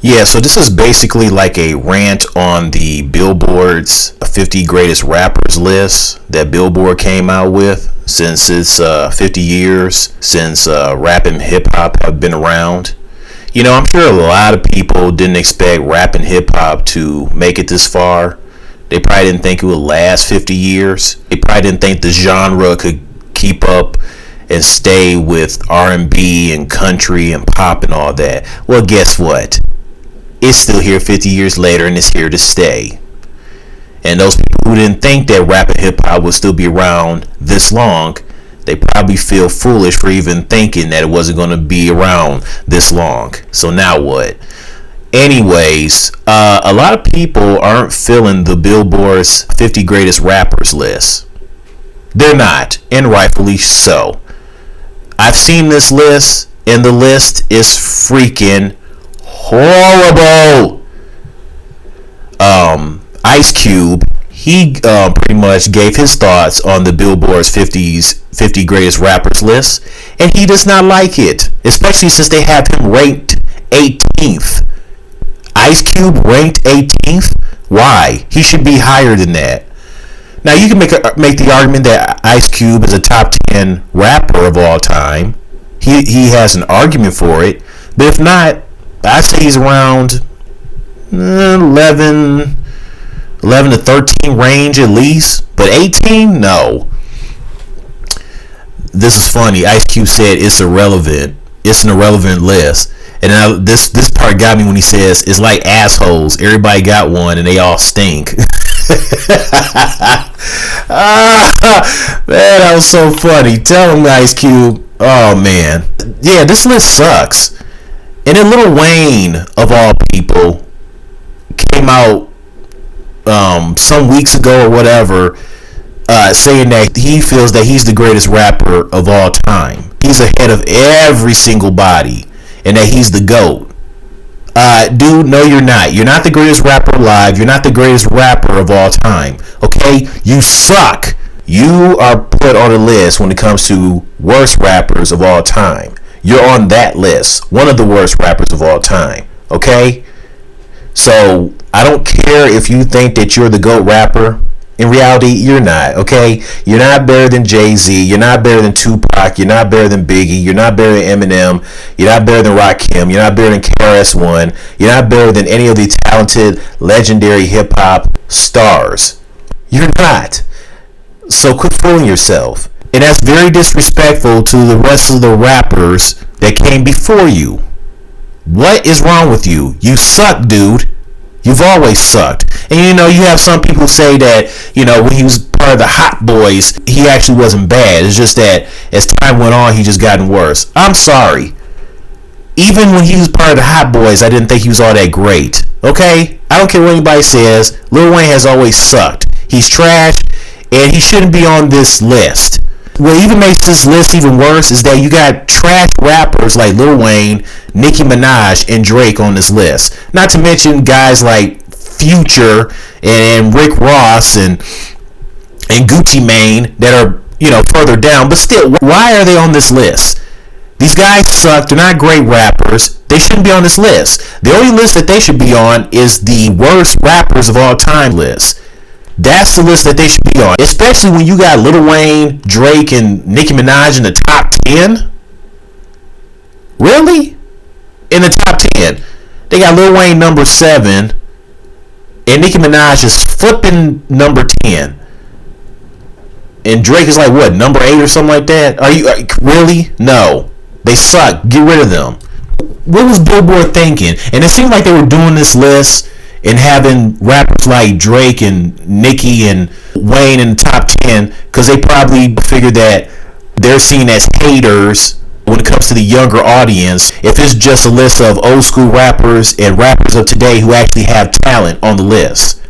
Yeah, so this is basically like a rant on the Billboard's 50 greatest rappers list that Billboard came out with since it's 50 years since rap and hip hop have been around. I'm sure a lot of people didn't expect rap and hip hop to make it this far. They probably didn't think it would last 50 years. They probably didn't think the genre could keep up and stay with R&B and country and pop and all that. Well, guess what? It's still here 50 years later and it's here to stay. And those people who didn't think that rap and hip hop would still be around this long, they probably feel foolish for even thinking that it wasn't going to be around this long. So now what? Anyways, a lot of people aren't feeling the Billboard's 50 greatest rappers list. They're not, and rightfully so. I've seen this list, and the list is freaking horrible. Ice Cube, he pretty much gave his thoughts on the Billboard's 50 greatest rappers list, and he does not like it, especially since they have him ranked 18th. Ice Cube ranked 18th? Why? He should be higher than that. Now you can make the argument that Ice Cube is a top 10 rapper of all time. He has an argument for it, but if not, I'd say he's around 11 to 13 range at least, but 18? No. This is funny. Ice Cube said it's irrelevant. It's an irrelevant list. And now this part got me when he says it's like assholes. Everybody got one and they all stink. Man, that was so funny. Tell him, Ice Cube. Oh man. Yeah, this list sucks. And then Lil Wayne, of all people, came out some weeks ago or whatever, saying that he feels that he's the greatest rapper of all time. He's ahead of every single body, and that he's the GOAT. Dude, no, you're not. You're not the greatest rapper alive. You're not the greatest rapper of all time. Okay? You suck. You are put on a list when it comes to worst rappers of all time. You're on that list. One of the worst rappers of all time. Okay? So, I don't care if you think that you're the GOAT rapper. In reality, you're not, okay? You're not better than Jay-Z. You're not better than Tupac. You're not better than Biggie. You're not better than Eminem. You're not better than Rakim. You're not better than KRS-One. You're not better than any of the talented, legendary hip-hop stars. You're not. So quit fooling yourself. And that's very disrespectful to the rest of the rappers that came before you. What is wrong with you? You suck, dude. You've always sucked. And you have some people say that, when he was part of the Hot Boys, he actually wasn't bad. It's just that as time went on, he just gotten worse. I'm sorry. Even when he was part of the Hot Boys, I didn't think he was all that great. Okay? I don't care what anybody says. Lil Wayne has always sucked. He's trash, and he shouldn't be on this list. What even makes this list even worse is that you got trash rappers like Lil Wayne, Nicki Minaj, and Drake on this list. Not to mention guys like Future and Rick Ross and Gucci Mane that are, further down. But still, why are they on this list? These guys suck. They're not great rappers. They shouldn't be on this list. The only list that they should be on is the worst rappers of all time list. That's the list that they should be on. Especially when you got Lil Wayne, Drake, and Nicki Minaj in the top 10. Really? In the top 10. They got Lil Wayne number 7. And Nicki Minaj is flipping number 10. And Drake is like, what, number 8 or something like that? Are you really? No. They suck. Get rid of them. What was Billboard thinking? And it seemed like they were doing this list and having rappers like Drake and Nicki and Wayne in the top 10 because they probably figured that they're seen as haters when it comes to the younger audience if it's just a list of old school rappers and rappers of today who actually have talent on the list.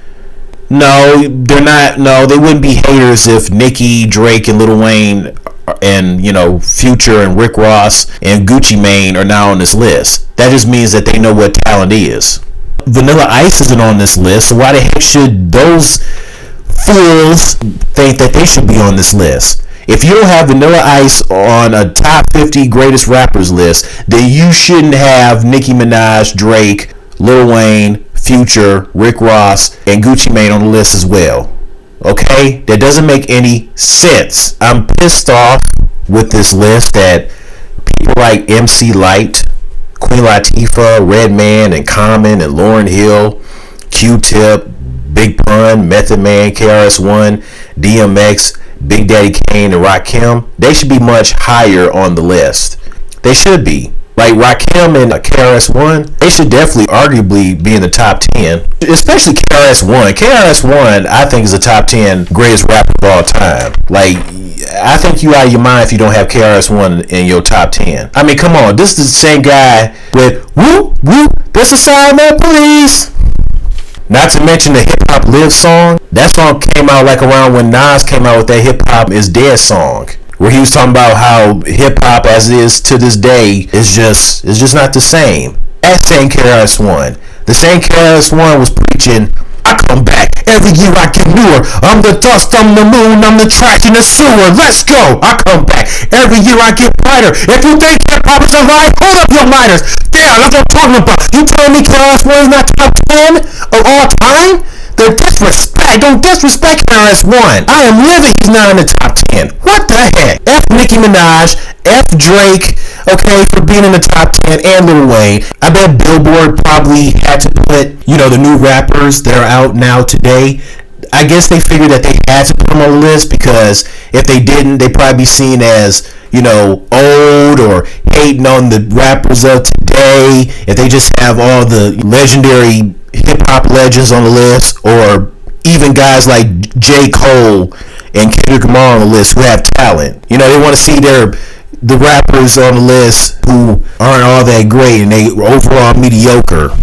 No, they're not. No, they wouldn't be haters if Nicki, Drake, and Lil Wayne and Future and Rick Ross and Gucci Mane are now on this list. That just means that they know what talent is. Vanilla Ice isn't on this list, so why the heck should those fools think that they should be on this list? If you don't have Vanilla Ice on a top 50 greatest rappers list, then you shouldn't have Nicki Minaj, Drake, Lil Wayne, Future, Rick Ross, and Gucci Mane on the list as well. Okay? That doesn't make any sense. I'm pissed off with this list that people like MC Lyte, Queen Latifah, Redman, and Common, and Lauryn Hill, Q-Tip, Big Pun, Method Man, KRS-One, DMX, Big Daddy Kane, and Rakim, they should be much higher on the list. They should be. Like Rakim and KRS-One, they should definitely arguably be in the top 10. Especially KRS-One. KRS-One, I think, is the top 10 greatest rapper of all time. Like, I think you out of your mind if you don't have KRS-One in your top 10. I mean, come on. This is the same guy with whoop, whoop, there's a silent police. Not to mention the Hip Hop Live song. That song came out like around when Nas came out with that Hip Hop Is Dead song, where he was talking about how hip hop as it is to this day is just not the same. That same KRS-One. The same KRS-One was preaching, I come back. Every year I get newer. I'm the dust, I'm the moon, I'm the trash in the sewer. Let's go. I come back. Every year I get brighter. If you think hip hop is a lie, hold up your lighters. Damn, that's what I'm talking about. You telling me KRS-One is not top 10 of all time? The disrespect. Don't disrespect KRS-One. I am living. He's not in the top 10. What the heck? F Nicki Minaj. F Drake. Okay, for being in the top 10, and Lil Wayne. I bet Billboard probably had to put, the new rappers that are out now today. I guess they figured that they had to put them on the list, because if they didn't, they'd probably be seen as, old or hating on the rappers of today. If they just have all the legendary hip-hop legends on the list, or even guys like J. Cole and Kendrick Lamar on the list who have talent. They want to see the rappers on the list who aren't all that great and they overall mediocre,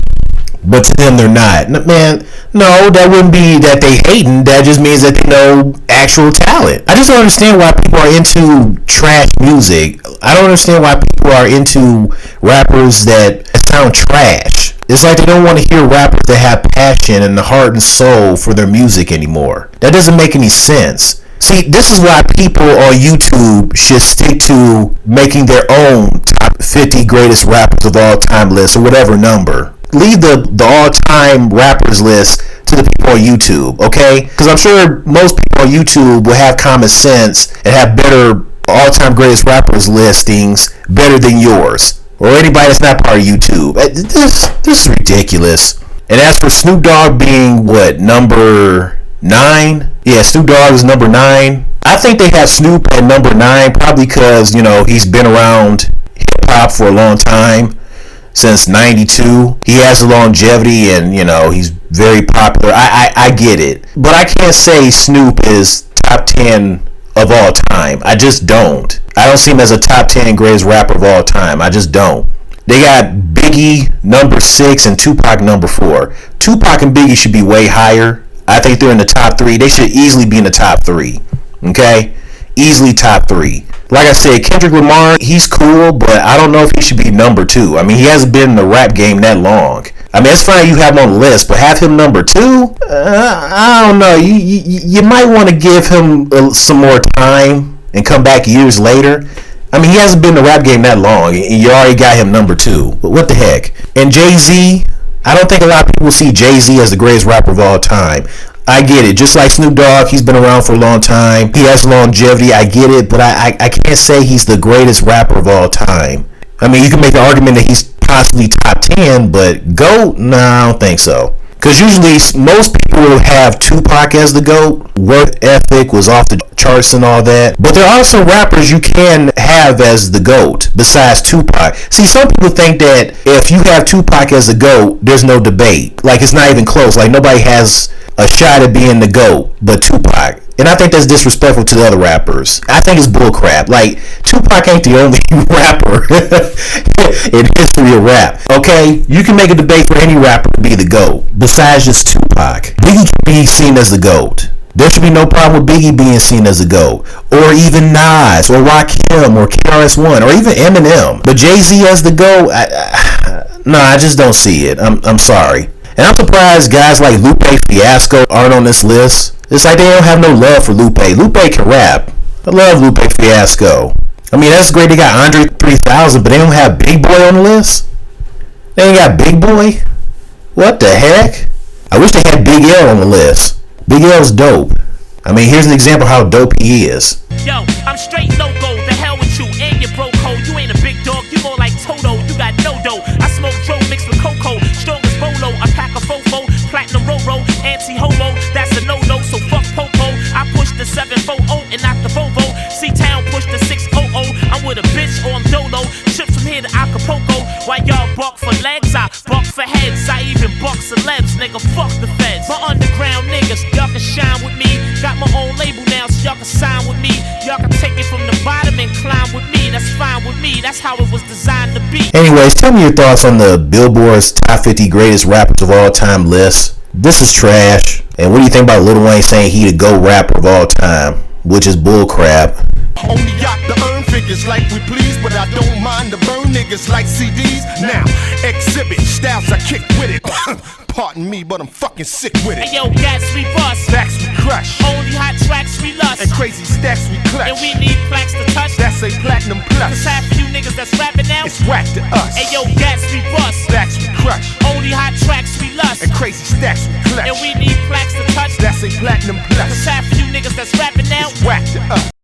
but to them they're not. Man, no, that wouldn't be that they hating. That just means that they know actual talent. I just don't understand why people are into trash music. I don't understand why people are into rappers that sound trash. It's like they don't want to hear rappers that have passion and the heart and soul for their music anymore. That doesn't make any sense. See, this is why people on YouTube should stick to making their own top 50 greatest rappers of all time list, or whatever number. Leave the all-time rappers list to the people on YouTube, okay? Because I'm sure most people on YouTube will have common sense and have better all-time greatest rappers listings better than yours, or anybody that's not part of YouTube. This is ridiculous. And as for Snoop Dogg being, number 9? Yeah, Snoop Dogg is number 9. I think they have Snoop at number 9 probably because, he's been around hip-hop for a long time. Since 92, he has a longevity, and he's very popular. I get it, but I can't say Snoop is top 10 of all time. I just don't. I don't see him as a top 10 greatest rapper of all time. I just don't. They got Biggie number 6 and Tupac number 4. Tupac and Biggie should be way higher. I think they're in the top 3. They should easily be in the top 3. Okay, easily top 3. Like I said, Kendrick Lamar, he's cool, but I don't know if he should be number 2. I mean, he hasn't been in the rap game that long. I mean, it's fine you have him on the list, but have him number 2? I don't know. You might want to give him some more time and come back years later. I mean, he hasn't been in the rap game that long, and you already got him number 2. But what the heck? And Jay-Z, I don't think a lot of people see Jay-Z as the greatest rapper of all time. I get it. Just like Snoop Dogg, he's been around for a long time. He has longevity. I get it. But I can't say he's the greatest rapper of all time. I mean, you can make the argument that he's possibly top 10, but GOAT? No, I don't think so. Because usually most people will have Tupac as the GOAT. Work ethic was off the charts and all that. But there are some rappers you can have as the GOAT besides Tupac. See, some people think that if you have Tupac as the GOAT, there's no debate. Like, it's not even close. Like, nobody has a shot at being the GOAT but Tupac. And I think that's disrespectful to the other rappers. I think it's bullcrap. Like, Tupac ain't the only rapper in history of rap. Okay? You can make a debate for any rapper to be the GOAT besides just Tupac. Biggie can be seen as the GOAT. There should be no problem with Biggie being seen as a GOAT. Or even Nas, or Rakim, or KRS-One, or even Eminem. But Jay-Z as the GOAT? I just don't see it. I'm sorry. And I'm surprised guys like Lupe Fiasco aren't on this list. It's like they don't have no love for Lupe. Lupe can rap. I love Lupe Fiasco. I mean, that's great. They got Andre 3000, but they don't have Big Boy on the list. They ain't got Big Boy. What the heck? I wish they had Big L on the list. Big L's dope. I mean, here's an example of how dope he is. Yo, I'm straight loco. The hell with you and your bro code. You ain't a big dog, you more like Toto. You got no dough. I smoke dro mixed with cocoa. Strong as bolo. I pack a fofo. Platinum Roro. Anti-homo. That's a no-no. So fuck Popo. I push the 740 and not the Volvo. C-Town push the 600. I'm with a bitch or I'm dolo. Ship from here to Acapulco. While y'all bark for legs, I bark for heads. I even bark celebs, nigga, fuck the feds. My underground niggas, y'all can shine with me. Got my own label now, so y'all can sign with me. Y'all can take it from the bottom and climb with me. That's fine with me, that's how it was designed to be. Anyways, tell me your thoughts on the Billboard's top 50 greatest rappers of all time list. This is trash. And what do you think about Lil Wayne saying he the GOAT rapper of all time? Which is bullcrap. Only got to earn figures like we please, but I don't mind to burn niggas like CDs. Now, exhibit styles I kick with it. Pardon me, but I'm fucking sick with it. Hey yo, gas we bust, Stacks we crush, only hot tracks we lust, and crazy stacks we clutch. and we need plaques to touch. That's a platinum Cause plus. half of you niggas that's rapping now, It's whack to us. hey yo, gas we bust, Stacks we crush, only hot tracks we lust, and crazy stacks we clutch. and we need plaques to touch. That's a platinum Cause plus. half of you niggas that's rapping now, It's whack to us.